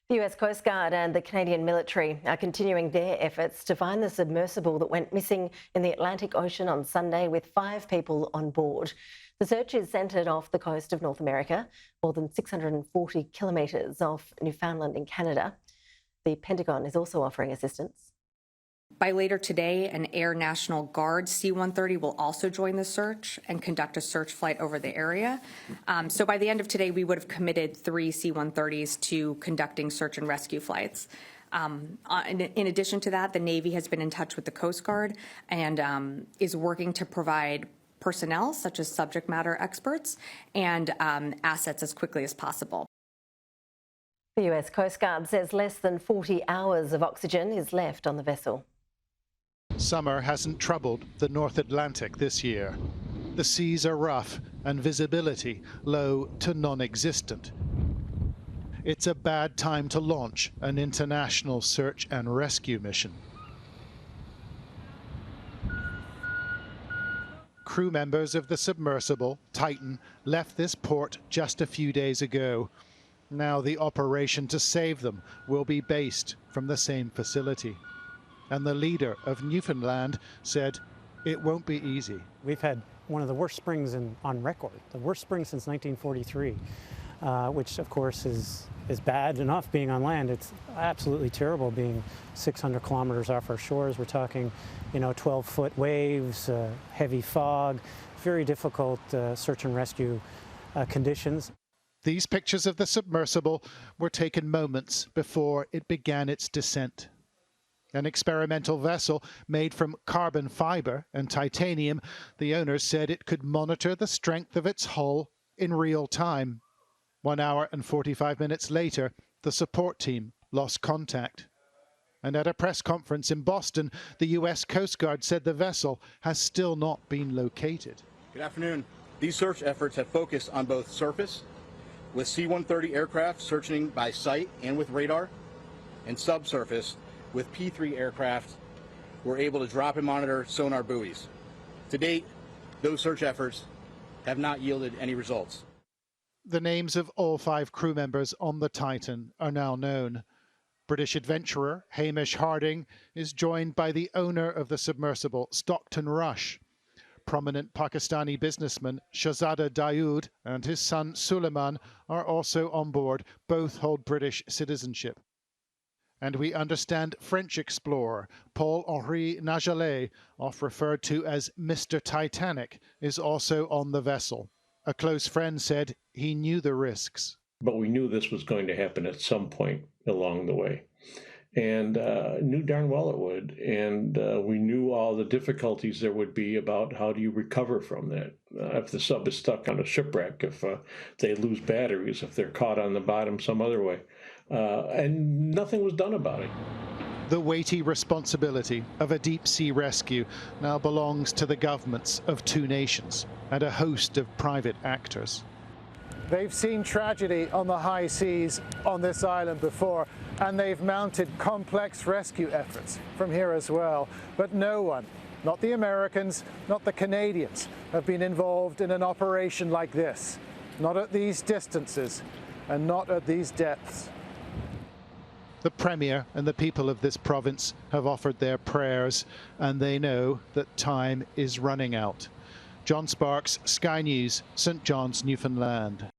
The US Coast Guard and the Canadian military are continuing their efforts to find the submersible that went missing in the Atlantic Ocean on Sunday with 5 people on board. The search is centred off the coast of North America, more than 640 kilometres off Newfoundland in Canada. The Pentagon is also offering assistance. By later today, an Air National Guard C-130 will also join the search and conduct a search flight over the area. So by the end of today, we would have committed 3 C-130s to conducting search and rescue flights. In addition to that, the Navy has been in touch with the Coast Guard and is working to provide personnel, such as subject matter experts, and assets as quickly as possible. The US Coast Guard says less than 40 hours of oxygen is left on the vessel. Summer hasn't troubled the North Atlantic this year. The seas are rough and visibility low to non-existent. It's a bad time to launch an international search and rescue mission. Crew members of the submersible, Titan, left this port just a few days ago. Now the operation to save them will be based from the same facility. And the leader of Newfoundland said it won't be easy. We've had one of the worst springs on record, the worst spring since 1943, which of course is bad enough being on land. It's absolutely terrible being 600 kilometers off our shores. We're talking, 12-foot waves, heavy fog, very difficult search and rescue conditions. These pictures of the submersible were taken moments before it began its descent. An experimental vessel made from carbon fibre and titanium, the owners said it could monitor the strength of its hull in real time. 1 hour and 45 minutes later, the support team lost contact. And at a press conference in Boston, the US Coast Guard said the vessel has still not been located. Good afternoon. These search efforts have focused on both surface, with C-130 aircraft searching by sight and with radar, and subsurface, with P-3 aircraft were able to drop and monitor sonar buoys. To date, those search efforts have not yielded any results. The names of all 5 crew members on the Titan are now known. British adventurer Hamish Harding is joined by the owner of the submersible, Stockton Rush. Prominent Pakistani businessman Shahzada Dawood and his son Suleiman are also on board. Both hold British citizenship. And we understand French explorer Paul-Henri Nagelet, oft referred to as Mr. Titanic, is also on the vessel. A close friend said he knew the risks. But we knew this was going to happen at some point along the way. And knew darn well it would. And we knew all the difficulties there would be about how do you recover from that. If the sub is stuck on a shipwreck, if they lose batteries, if they're caught on the bottom some other way. And nothing was done about it. The weighty responsibility of a deep-sea rescue now belongs to the governments of 2 nations and a host of private actors. They've seen tragedy on the high seas on this island before, and they've mounted complex rescue efforts from here as well. But no one, not the Americans, not the Canadians, have been involved in an operation like this. Not at these distances and not at these depths. The Premier and the people of this province have offered their prayers, and they know that time is running out. John Sparks, Sky News, St. John's, Newfoundland.